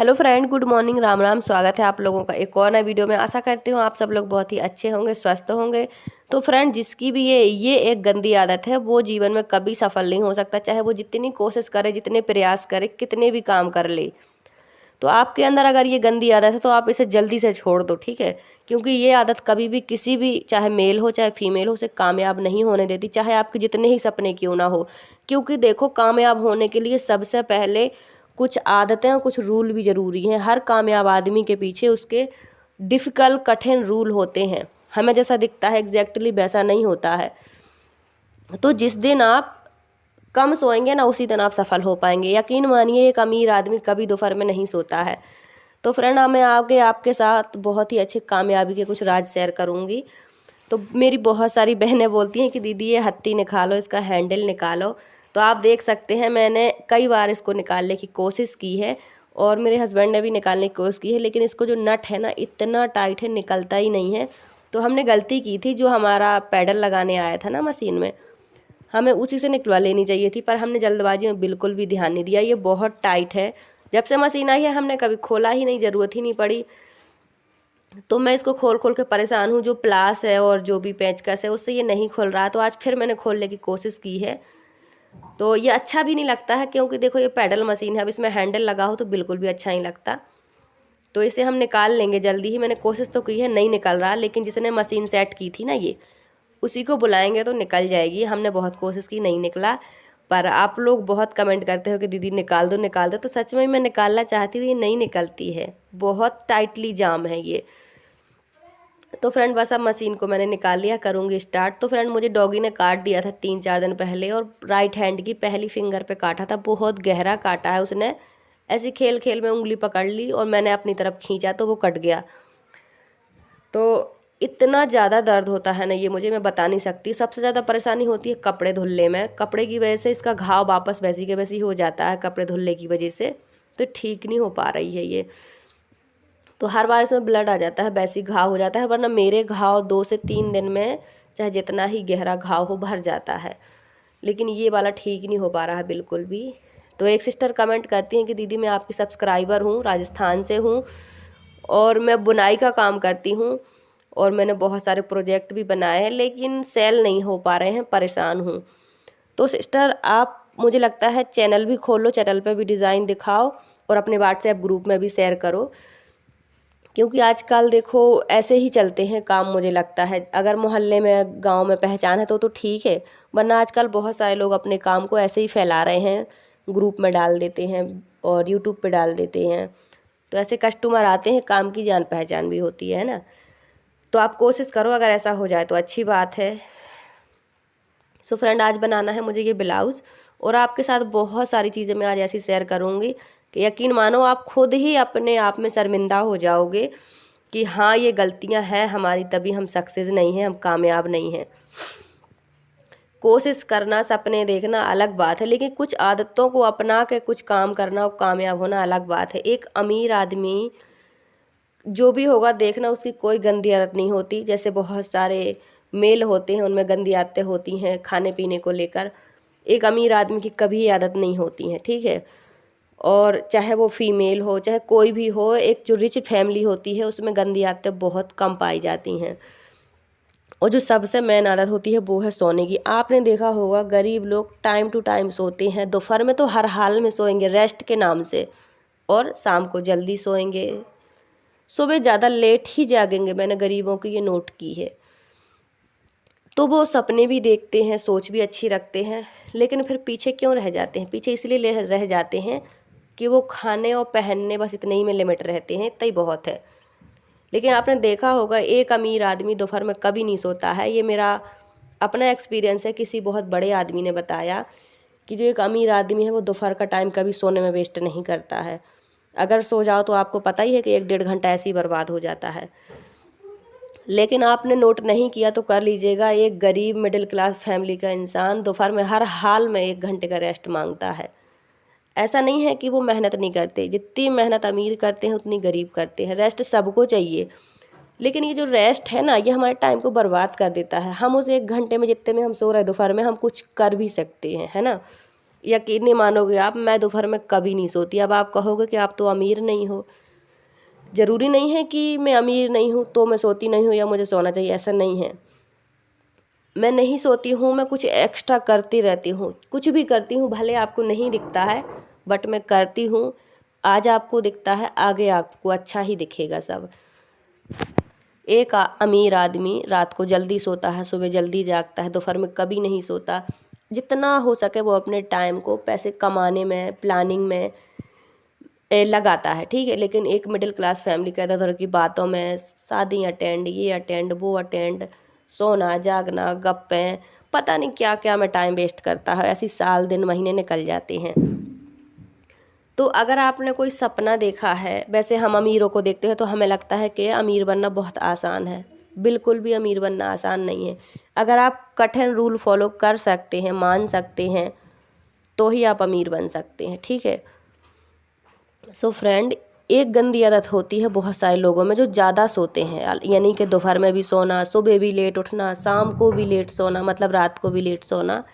Hello friend, good morning, Ram Ram. स्वागत है आप लोगों का एक और नए वीडियो में। आशा करती हूँ आप सब लोग बहुत ही अच्छे होंगे, स्वस्थ होंगे। तो फ्रेंड, जिसकी भी ये एक गंदी आदत है वो जीवन में कभी सफल नहीं हो सकता, चाहे वो जितनी कोशिश करे, जितने प्रयास करे, कितने भी काम कर ले। तो आपके अंदर अगर ये गंदी आदत है तो आप इसे जल्दी से छोड़ दो, ठीक है। क्योंकि ये आदत कभी भी किसी भी, चाहे मेल हो चाहे फीमेल हो, उसे कामयाब नहीं होने देती, चाहे आपके जितने ही सपने क्यों ना हो। क्योंकि देखो, कामयाब होने के लिए सबसे पहले कुछ आदतें और कुछ रूल भी ज़रूरी हैं। हर कामयाब आदमी के पीछे उसके डिफ़िकल्ट, कठिन रूल होते हैं। हमें जैसा दिखता है एग्जैक्टली वैसा नहीं होता है। तो जिस दिन आप कम सोएंगे ना, उसी दिन आप सफल हो पाएंगे। यकीन मानिए, एक अमीर आदमी कभी दोपहर में नहीं सोता है। तो फ्रेंड, मैं आगे आपके साथ बहुत ही अच्छे कामयाबी के कुछ राज शेयर करूंगी। तो मेरी बहुत सारी बहनें बोलती हैं कि दीदी ये हत्ती निकालो, इसका हैंडल निकालो। तो आप देख सकते हैं, मैंने कई बार इसको निकालने की कोशिश की है और मेरे हस्बैंड ने भी निकालने की कोशिश की है, लेकिन इसको जो नट है ना, इतना टाइट है, निकलता ही नहीं है। तो हमने गलती की थी, जो हमारा पैडल लगाने आया था ना मशीन में, हमें उसी से निकलवा लेनी चाहिए थी, पर हमने जल्दबाजी में बिल्कुल भी ध्यान नहीं दिया। ये बहुत टाइट है। जब से मशीन आई है हमने कभी खोला ही नहीं, ज़रूरत ही नहीं पड़ी। तो मैं इसको खोल खोल के परेशान हूँ। जो प्लास है और जो भी पेचकस है उससे ये नहीं खुल रहा। तो आज फिर मैंने खोलने की कोशिश की है। तो ये अच्छा भी नहीं लगता है, क्योंकि देखो ये पैडल मशीन है, अब इसमें हैंडल लगा हो तो बिल्कुल भी अच्छा नहीं लगता। तो इसे हम निकाल लेंगे जल्दी ही। मैंने कोशिश तो की है, नहीं निकल रहा, लेकिन जिसने मशीन सेट की थी ना, ये उसी को बुलाएंगे तो निकल जाएगी। हमने बहुत कोशिश की, नहीं निकला। पर आप लोग बहुत कमेंट करते हो कि दीदी निकाल दो निकाल दो। तो सच में मैं निकालना चाहती हूँ, ये नहीं निकलती है, बहुत टाइटली जाम है ये। तो फ्रेंड, बस अब मशीन को मैंने निकाल लिया, करूँगी स्टार्ट। तो फ्रेंड, मुझे डॉगी ने काट दिया था 3-4 दिन पहले, और राइट हैंड की पहली फिंगर पे काटा था। बहुत गहरा काटा है उसने। ऐसी खेल खेल में उंगली पकड़ ली और मैंने अपनी तरफ खींचा तो वो कट गया। तो इतना ज़्यादा दर्द होता है ना ये, मुझे मैं बता नहीं सकती। सबसे ज़्यादा परेशानी होती है कपड़े धुलने में। कपड़े की वजह से इसका घाव वापस वैसी के वैसी हो जाता है, कपड़े धुलने की वजह से। तो ठीक नहीं हो पा रही है ये। तो हर बार इसमें ब्लड आ जाता है, वैसी घाव हो जाता है। वरना मेरे घाव 2 से 3 दिन में, चाहे जितना ही गहरा घाव हो, भर जाता है। लेकिन ये वाला ठीक नहीं हो पा रहा है बिल्कुल भी। तो एक सिस्टर कमेंट करती हैं कि दीदी मैं आपकी सब्सक्राइबर हूँ, राजस्थान से हूँ, और मैं बुनाई का काम करती हूँ, और मैंने बहुत सारे प्रोजेक्ट भी बनाए हैं, लेकिन सेल नहीं हो पा रहे हैं, परेशान हूँ। तो सिस्टर, आप, मुझे लगता है चैनल भी खोलो, चैनल पे भी डिज़ाइन दिखाओ और अपने व्हाट्सएप ग्रुप में भी शेयर करो। क्योंकि आजकल देखो ऐसे ही चलते हैं काम, मुझे लगता है। अगर मोहल्ले में, गांव में पहचान है तो ठीक है, वरना आजकल बहुत सारे लोग अपने काम को ऐसे ही फैला रहे हैं, ग्रुप में डाल देते हैं और यूट्यूब पे डाल देते हैं। तो ऐसे कस्टमर आते हैं, काम की जान पहचान भी होती है ना। तो आप कोशिश करो, अगर ऐसा हो जाए तो अच्छी बात है। सो फ्रेंड, आज बनाना है मुझे ये ब्लाउज़, और आपके साथ बहुत सारी चीज़ें मैं आज ऐसी शेयर करूँगी कि यकीन मानो आप खुद ही अपने आप में शर्मिंदा हो जाओगे कि हाँ, ये गलतियाँ हैं हमारी, तभी हम सक्सेस नहीं हैं, हम कामयाब नहीं हैं। कोशिश करना, सपने देखना अलग बात है, लेकिन कुछ आदतों को अपना के कुछ काम करना और कामयाब होना अलग बात है। एक अमीर आदमी जो भी होगा, देखना उसकी कोई गंदी आदत नहीं होती। जैसे बहुत सारे मेल होते हैं, उनमें गंदी आदतें होती हैं खाने पीने को लेकर। एक अमीर आदमी की कभी ये आदत नहीं होती है, ठीक है। और चाहे वो फीमेल हो, चाहे कोई भी हो, एक जो रिच फैमिली होती है उसमें गंदी आदतें बहुत कम पाई जाती हैं। और जो सबसे मेन आदत होती है वो है सोने की। आपने देखा होगा, गरीब लोग टाइम टू टाइम सोते हैं। दोपहर में तो हर हाल में सोएंगे रेस्ट के नाम से, और शाम को जल्दी सोएंगे, सुबह ज़्यादा लेट ही जागेंगे। मैंने गरीबों की ये नोट की है। तो वो सपने भी देखते हैं, सोच भी अच्छी रखते हैं, लेकिन फिर पीछे क्यों रह जाते हैं? पीछे इसलिए रह जाते हैं कि वो खाने और पहनने, बस इतने ही में लिमिट रहते हैं, इतना ही बहुत है। लेकिन आपने देखा होगा, एक अमीर आदमी दोपहर में कभी नहीं सोता है। ये मेरा अपना एक्सपीरियंस है। किसी बहुत बड़े आदमी ने बताया कि जो एक अमीर आदमी है वो दोपहर का टाइम कभी सोने में वेस्ट नहीं करता है। अगर सो जाओ तो आपको पता ही है कि 1-1.5 घंटा ऐसे ही बर्बाद हो जाता है। लेकिन आपने नोट नहीं किया तो कर लीजिएगा, एक गरीब मिडिल क्लास फैमिली का इंसान दोपहर में हर हाल में 1 घंटे का रेस्ट मांगता है। ऐसा नहीं है कि वो मेहनत नहीं करते, जितनी मेहनत अमीर करते हैं उतनी गरीब करते हैं। रेस्ट सबको चाहिए, लेकिन ये जो रेस्ट है ना, ये हमारे टाइम को बर्बाद कर देता है। हम उस 1 घंटे में, जितने में हम सो रहे हैं दोपहर में, हम कुछ कर भी सकते हैं, है ना। यकीन नहीं मानोगे आप, मैं दोपहर में कभी नहीं सोती। अब आप कहोगे कि आप तो अमीर नहीं हो। ज़रूरी नहीं है कि मैं अमीर नहीं हूँ तो मैं सोती नहीं हूँ या मुझे सोना चाहिए, ऐसा नहीं है। मैं नहीं सोती हूँ, मैं कुछ एक्स्ट्रा करती रहती हूँ, कुछ भी करती हूँ, भले आपको नहीं दिखता है बट मैं करती हूँ। आज आपको दिखता है, आगे आपको अच्छा ही दिखेगा सब। एक अमीर आदमी रात को जल्दी सोता है, सुबह जल्दी जागता है, दोपहर में कभी नहीं सोता। जितना हो सके वो अपने टाइम को पैसे कमाने में, प्लानिंग में लगाता है, ठीक है। लेकिन एक मिडिल क्लास फैमिली का इधर उधर की बातों में, शादी अटेंड, ये अटेंड, वो अटेंड, सोना जागना, गप्पें, पता नहीं क्या क्या में टाइम वेस्ट करता है। ऐसी साल दिन महीने निकल जाते हैं। तो अगर आपने कोई सपना देखा है, वैसे हम अमीरों को देखते हैं तो हमें लगता है कि अमीर बनना बहुत आसान है। बिल्कुल भी अमीर बनना आसान नहीं है। अगर आप कठिन रूल फॉलो कर सकते हैं, मान सकते हैं, तो ही आप अमीर बन सकते हैं, ठीक है। सो फ्रेंड, एक गंदी आदत होती है बहुत सारे लोगों में जो ज़्यादा सोते हैं, यानी कि दोपहर में भी सोना, सुबह भी लेट उठना, शाम को भी लेट सोना, मतलब रात को भी लेट सोना।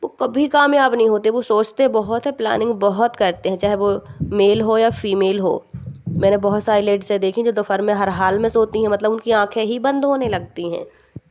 वो कभी कामयाब नहीं होते। वो सोचते बहुत है, प्लानिंग बहुत करते हैं, चाहे वो मेल हो या फीमेल हो। मैंने बहुत सारी लेडीज़ देखी जो दोपहर में हर हाल में सोती हैं, मतलब उनकी आंखें ही बंद होने लगती हैं,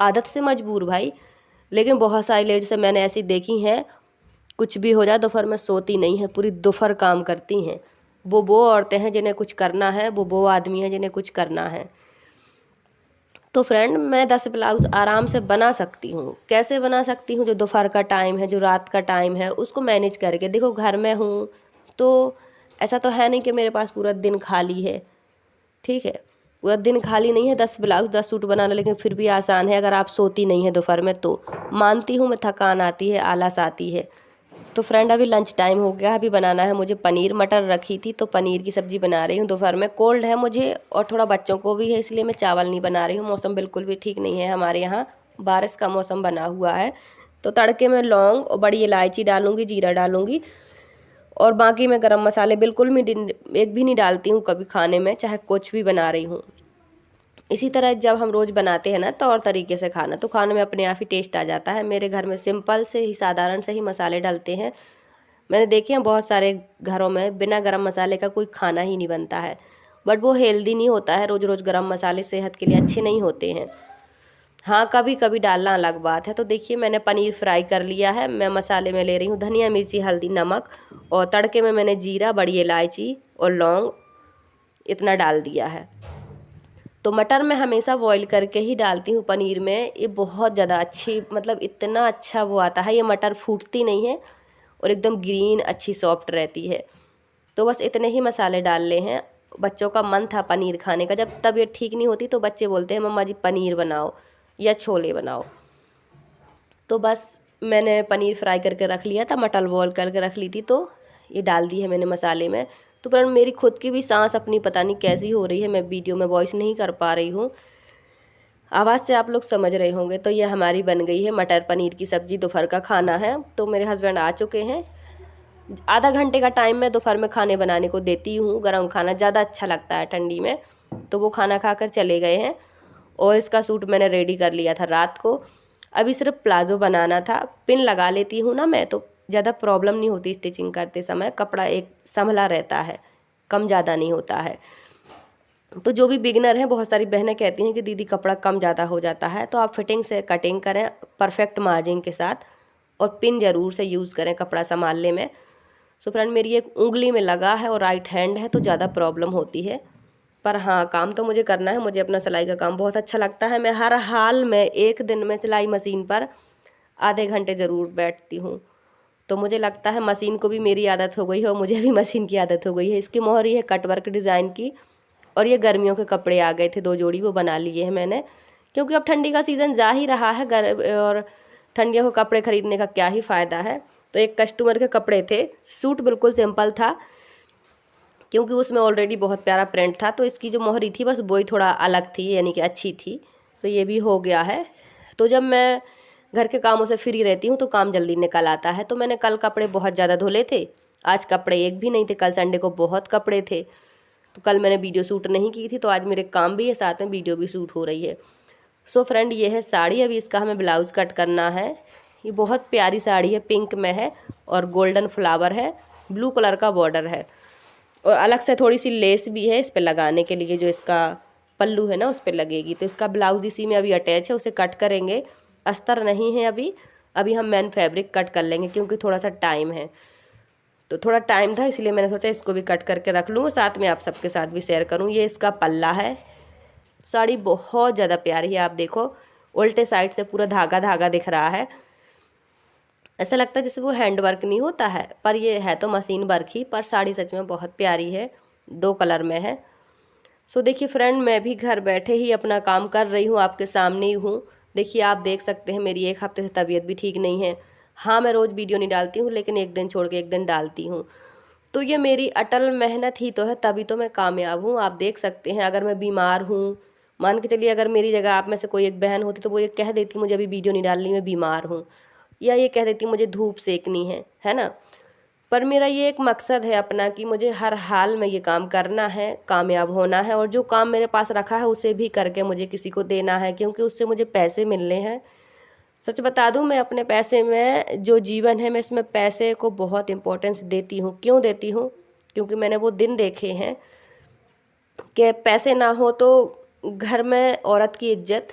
आदत से मजबूर भाई। लेकिन बहुत सारी लेडीज़ मैंने ऐसी देखी हैं, कुछ भी हो जाए दोपहर में सोती नहीं है, पूरी दोपहर काम करती हैं। वो औरतें हैं जिन्हें कुछ करना है, वो आदमी हैं जिन्हें कुछ करना है। तो फ्रेंड, मैं 10 ब्लाउज़ आराम से बना सकती हूँ। कैसे बना सकती हूँ? जो दोपहर का टाइम है, जो रात का टाइम है, उसको मैनेज करके। देखो घर में हूँ तो ऐसा तो है नहीं कि मेरे पास पूरा दिन खाली है, ठीक है। पूरा दिन खाली नहीं है 10 ब्लाउज़ 10 सूट बनाना, लेकिन फिर भी आसान है अगर आप सोती नहीं है दोपहर में तो। मानती हूँ मैं, थकान आती है, आलस आती है। तो फ्रेंड, अभी लंच टाइम हो गया, अभी बनाना है मुझे पनीर। मटर रखी थी तो पनीर की सब्ज़ी बना रही हूँ। दोपहर में कोल्ड है मुझे और थोड़ा बच्चों को भी है, इसलिए मैं चावल नहीं बना रही हूँ। मौसम बिल्कुल भी ठीक नहीं है हमारे यहाँ, बारिश का मौसम बना हुआ है। तो तड़के में लौंग और बड़ी इलायची डालूँगी, जीरा डालूँगी, और बाकी मैं गरम मसाले बिल्कुल भी एक भी नहीं डालती हूँ कभी खाने में, चाहे कुछ भी बना रही हूँ। इसी तरह जब हम रोज़ बनाते हैं ना तो और तरीके से खाना, तो खाने में अपने आप ही टेस्ट आ जाता है। मेरे घर में सिंपल से ही, साधारण से ही मसाले डलते हैं। मैंने देखे हैं बहुत सारे घरों में बिना गरम मसाले का कोई खाना ही नहीं बनता है, बट वो हेल्दी नहीं होता है। रोज़ रोज़ गरम मसाले सेहत के लिए अच्छे नहीं होते हैं। हाँ, कभी कभी डालना अलग बात है। तो देखिए, मैंने पनीर फ्राई कर लिया है। मैं मसाले में ले रही हूँ धनिया, मिर्ची, हल्दी, नमक, और तड़के में मैंने जीरा, बड़ी इलायची और लौंग इतना डाल दिया है। तो मटर मैं हमेशा बॉईल करके ही डालती हूँ पनीर में। ये बहुत ज़्यादा अच्छी, मतलब इतना अच्छा वो आता है, ये मटर फूटती नहीं है और एकदम ग्रीन अच्छी सॉफ्ट रहती है। तो बस इतने ही मसाले डालने हैं। बच्चों का मन था पनीर खाने का, जब तबीयत ठीक नहीं होती तो बच्चे बोलते हैं मम्मा जी पनीर बनाओ या छोले बनाओ। तो बस मैंने पनीर फ्राई करके रख लिया था, मटर बॉईल करके रख ली थी, तो ये डाल दी है मैंने मसाले में। तो पर मेरी खुद की भी सांस अपनी पता नहीं कैसी हो रही है, मैं वीडियो में वॉइस नहीं कर पा रही हूँ, आवाज़ से आप लोग समझ रहे होंगे। तो ये हमारी बन गई है मटर पनीर की सब्ज़ी, दोपहर का खाना है। तो मेरे हस्बैंड आ चुके हैं। आधा घंटे का टाइम मैं दोपहर में खाने बनाने को देती हूँ। गरम खाना ज़्यादा अच्छा लगता है ठंडी में, तो वो खाना खाकर चले गए हैं। और इसका सूट मैंने रेडी कर लिया था रात को। अभी सिर्फ प्लाज़ो बनाना था। पिन लगा लेती हूँ ना मैं, तो ज़्यादा प्रॉब्लम नहीं होती स्टिचिंग करते समय। कपड़ा एक संभला रहता है, कम ज़्यादा नहीं होता है। तो जो भी बिगनर हैं, बहुत सारी बहनें कहती हैं कि दीदी कपड़ा कम ज़्यादा हो जाता है, तो आप फिटिंग से कटिंग करें परफेक्ट मार्जिन के साथ, और पिन ज़रूर से यूज़ करें कपड़ा संभालने में। सो फ्रेंड, मेरी एक उंगली में लगा है और राइट हैंड है, तो ज़्यादा प्रॉब्लम होती है। पर हाँ, काम तो मुझे करना है। मुझे अपना सिलाई का काम बहुत अच्छा लगता है। मैं हर हाल में एक दिन में सिलाई मशीन पर आधे घंटे ज़रूर बैठती हूँ। तो मुझे लगता है मशीन को भी मेरी आदत हो गई है और मुझे भी मशीन की आदत हो गई है। इसकी मोहर ये है कटवर्क डिज़ाइन की, और ये गर्मियों के कपड़े आ गए थे 2 जोड़ी, वो बना लिए हैं मैंने, क्योंकि अब ठंडी का सीज़न जा ही रहा है। और ठंडियों के कपड़े ख़रीदने का क्या ही फ़ायदा है। तो एक कस्टमर के कपड़े थे, सूट बिल्कुल सिंपल था, क्योंकि उसमें ऑलरेडी बहुत प्यारा प्रिंट था। तो इसकी जो मोहरी थी बस वही थोड़ा अलग थी, यानी कि अच्छी थी। तो ये भी हो गया है। तो जब मैं घर के कामों से फ्री रहती हूँ तो काम जल्दी निकल आता है। तो मैंने कल कपड़े बहुत ज़्यादा धुले थे, आज कपड़े एक भी नहीं थे। कल संडे को बहुत कपड़े थे, तो कल मैंने वीडियो शूट नहीं की थी, तो आज मेरे काम भी है, साथ में वीडियो भी शूट हो रही है। सो फ्रेंड, ये है साड़ी। अभी इसका हमें ब्लाउज़ कट करना है। ये बहुत प्यारी साड़ी है, पिंक में है और गोल्डन फ्लावर है, ब्लू कलर का बॉर्डर है और अलग से थोड़ी सी लेस भी है इस पर लगाने के लिए, जो इसका पल्लू है ना उस पर लगेगी। तो इसका ब्लाउज इसी में अभी अटैच है, उसे कट करेंगे। अस्तर नहीं है अभी, अभी हम मेन फैब्रिक कट कर लेंगे क्योंकि थोड़ा सा टाइम है। तो थोड़ा टाइम था इसलिए मैंने सोचा इसको भी कट करके रख लूँ, साथ में आप सबके साथ भी शेयर करूँ। ये इसका पल्ला है। साड़ी बहुत ज़्यादा प्यारी है, आप देखो उल्टे साइड से पूरा धागा धागा दिख रहा है, ऐसा लगता है जैसे वो हैंड वर्क नहीं होता है, पर ये है तो मशीन वर्क ही। पर साड़ी सच में बहुत प्यारी है, 2 कलर में है। सो देखिए फ्रेंड, मैं भी घर बैठे ही अपना काम कर रही हूँ, आपके सामने ही हूँ। देखिए आप देख सकते हैं मेरी 1 हफ्ते से तबीयत भी ठीक नहीं है। हाँ, मैं रोज़ वीडियो नहीं डालती हूँ, लेकिन एक दिन छोड़ के एक दिन डालती हूँ। तो ये मेरी अटल मेहनत ही तो है, तभी तो मैं कामयाब हूँ। आप देख सकते हैं, अगर मैं बीमार हूँ, मान के चलिए अगर मेरी जगह आप में से कोई एक बहन होती तो वो ये कह देती मुझे अभी वीडियो नहीं डालनी, मैं बीमार हूँ, या ये कह देती मुझे धूप सेकनी है ना। पर मेरा ये एक मकसद है अपना कि मुझे हर हाल में ये काम करना है, कामयाब होना है, और जो काम मेरे पास रखा है उसे भी करके मुझे किसी को देना है, क्योंकि उससे मुझे पैसे मिलने हैं। सच बता दूं, मैं अपने पैसे में जो जीवन है, मैं इसमें पैसे को बहुत इम्पोर्टेंस देती हूँ। क्यों देती हूँ? क्योंकि मैंने वो दिन देखे हैं कि पैसे ना हो तो घर में औरत की इज्जत,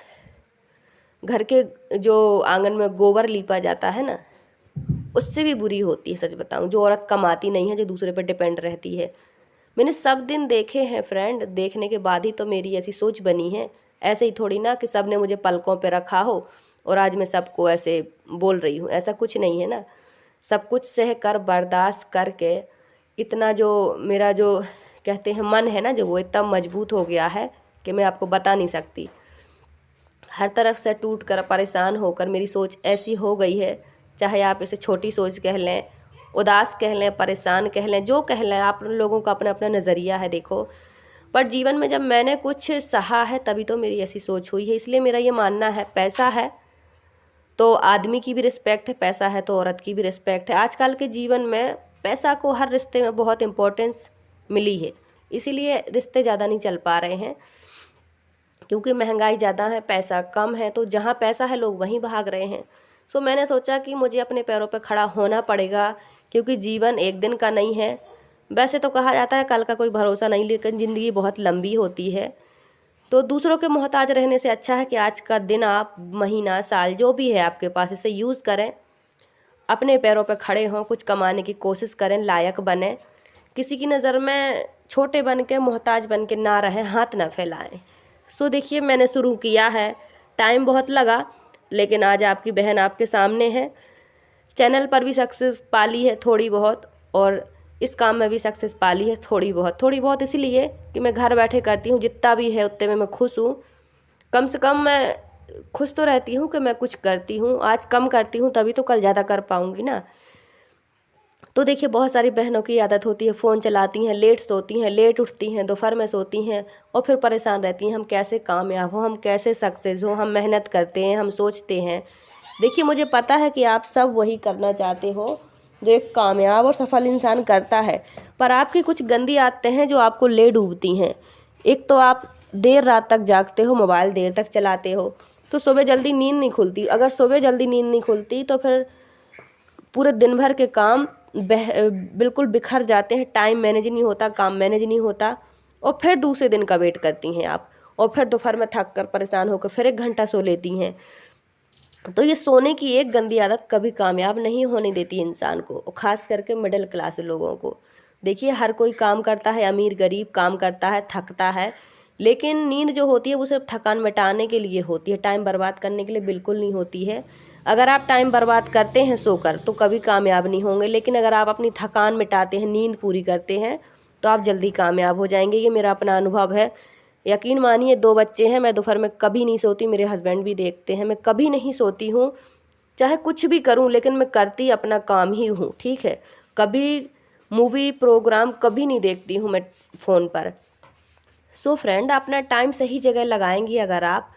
घर के जो आंगन में गोबर लीपा जाता है ना, उससे भी बुरी होती है। सच बताऊं, जो औरत कमाती नहीं है, जो दूसरे पर डिपेंड रहती है। मैंने सब दिन देखे हैं फ्रेंड, देखने के बाद ही तो मेरी ऐसी सोच बनी है। ऐसे ही थोड़ी ना कि सब ने मुझे पलकों पे रखा हो और आज मैं सबको ऐसे बोल रही हूँ, ऐसा कुछ नहीं है ना। सब कुछ सह कर बर्दाश्त करके इतना जो मेरा जो कहते हैं मन है ना, जो वो इतना मजबूत हो गया है कि मैं आपको बता नहीं सकती। हर तरफ से टूट कर परेशान होकर मेरी सोच ऐसी हो गई है, चाहे आप इसे छोटी सोच कह लें, उदास कह लें, परेशान कह लें, जो कह लें, आप लोगों का अपना अपना नज़रिया है देखो। पर जीवन में जब मैंने कुछ सहा है तभी तो मेरी ऐसी सोच हुई है। इसलिए मेरा ये मानना है, पैसा है तो आदमी की भी रिस्पेक्ट है, पैसा है तो औरत की भी रिस्पेक्ट है। आजकल के जीवन में पैसा को हर रिश्ते में बहुत इम्पोर्टेंस मिली है, इसीलिए रिश्ते ज़्यादा नहीं चल पा रहे हैं, क्योंकि महंगाई ज़्यादा है, पैसा कम है। तो जहाँ पैसा है लोग वहीं भाग रहे हैं। सो मैंने सोचा कि मुझे अपने पैरों पर खड़ा होना पड़ेगा, क्योंकि जीवन एक दिन का नहीं है। वैसे तो कहा जाता है कल का कोई भरोसा नहीं, लेकिन ज़िंदगी बहुत लंबी होती है। तो दूसरों के मोहताज रहने से अच्छा है कि आज का दिन, आप महीना, साल जो भी है आपके पास, इसे यूज़ करें, अपने पैरों पर खड़े हों, कुछ कमाने की कोशिश करें, लायक बने, किसी की नज़र में छोटे बन के, मोहताज बन के ना रहें, हाथ ना फैलाएं। सो देखिए मैंने शुरू किया है, टाइम बहुत लगा, लेकिन आज आपकी बहन आपके सामने है। चैनल पर भी सक्सेस पाली है थोड़ी बहुत, और इस काम में भी सक्सेस पाली है थोड़ी बहुत। थोड़ी बहुत इसीलिए कि मैं घर बैठे करती हूँ, जितना भी है उतने में मैं खुश हूँ। कम से कम मैं खुश तो रहती हूँ कि मैं कुछ करती हूँ। आज कम करती हूँ तभी तो कल ज़्यादा कर पाऊँगी ना। तो देखिए बहुत सारी बहनों की आदत होती है, फ़ोन चलाती हैं, लेट सोती हैं, लेट उठती हैं, दोपहर में सोती हैं और फिर परेशान रहती हैं हम कैसे कामयाब हों, हम कैसे सक्सेस हों। हम मेहनत करते हैं, हम सोचते हैं। देखिए मुझे पता है कि आप सब वही करना चाहते हो जो एक कामयाब और सफल इंसान करता है, पर आपकी कुछ गंदी आदतें हैं जो आपको ले डूबती हैं। एक तो आप देर रात तक जागते हो, मोबाइल देर तक चलाते हो, तो सुबह जल्दी नींद नहीं खुलती। अगर सुबह जल्दी नींद नहीं खुलती तो फिर पूरे दिन भर के काम बिल्कुल बिखर जाते हैं, टाइम मैनेज नहीं होता, काम मैनेज नहीं होता, और फिर दूसरे दिन का वेट करती हैं आप, और फिर दोपहर में थक कर परेशान होकर फिर 1 घंटा सो लेती हैं। तो ये सोने की एक गंदी आदत कभी कामयाब नहीं होने देती इंसान को, और ख़ास करके मिडिल क्लास लोगों को। देखिए हर कोई काम करता है, अमीर गरीब काम करता है, थकता है, लेकिन नींद जो होती है वो सिर्फ थकान मिटाने के लिए होती है, टाइम बर्बाद करने के लिए बिल्कुल नहीं होती है। अगर आप टाइम बर्बाद करते हैं सोकर तो कभी कामयाब नहीं होंगे, लेकिन अगर आप अपनी थकान मिटाते हैं, नींद पूरी करते हैं, तो आप जल्दी कामयाब हो जाएंगे। ये मेरा अपना अनुभव है। यकीन मानिए 2 बच्चे हैं, मैं दोपहर में कभी नहीं सोती, मेरे हस्बैंड भी देखते हैं, मैं कभी नहीं सोती हूँ, चाहे कुछ भी करूँ, लेकिन मैं करती अपना काम ही हूँ, ठीक है। कभी मूवी प्रोग्राम कभी नहीं देखती हूँ मैं फ़ोन पर। सो फ्रेंड, अपना टाइम सही जगह लगाएंगी, अगर आप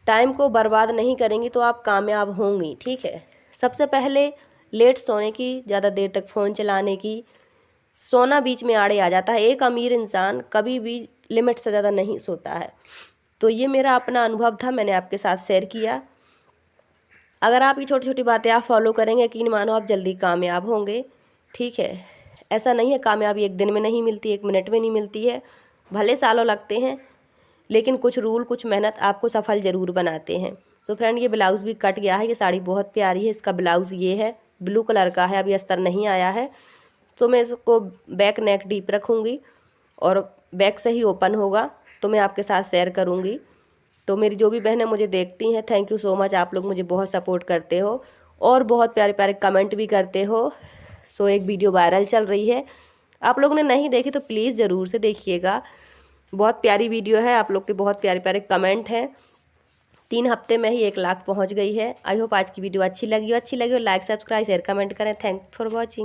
टाइम को बर्बाद नहीं करेंगी तो आप कामयाब होंगी, ठीक है। सबसे पहले लेट सोने की, ज़्यादा देर तक फ़ोन चलाने की, सोना बीच में आड़े आ जाता है। एक अमीर इंसान कभी भी लिमिट से ज़्यादा नहीं सोता है। तो ये मेरा अपना अनुभव था, मैंने आपके साथ शेयर किया। अगर आप ये छोटी छोटी बातें आप फॉलो करेंगे, यकीन मानो आप जल्दी कामयाब होंगे। ठीक है, ऐसा नहीं है कामयाबी एक दिन में नहीं मिलती, एक मिनट में नहीं मिलती है, भले सालों लगते हैं, लेकिन कुछ रूल कुछ मेहनत आपको सफल ज़रूर बनाते हैं। तो फ्रेंड ये ब्लाउज़ भी कट गया है, ये साड़ी बहुत प्यारी है। इसका ब्लाउज़ ये है, ब्लू कलर का है, अभी अस्तर नहीं आया है। तो मैं इसको बैक नेक डीप रखूँगी और बैक से ही ओपन होगा, तो मैं आपके साथ शेयर करूँगी। तो मेरी जो भी बहनें मुझे देखती हैं, थैंक यू सो मच, आप लोग मुझे बहुत सपोर्ट करते हो और बहुत प्यारे प्यारे कमेंट भी करते हो। सो एक वीडियो वायरल चल रही है, आप लोगों ने नहीं देखी तो प्लीज़ ज़रूर से देखिएगा। बहुत प्यारी वीडियो है, आप लोग के बहुत प्यारे प्यारे कमेंट हैं। 3 हफ्ते में ही 1 लाख पहुंच गई है। आई होप आज की वीडियो अच्छी लगी हो, लाइक सब्सक्राइब शेयर कमेंट करें। Thank for watching.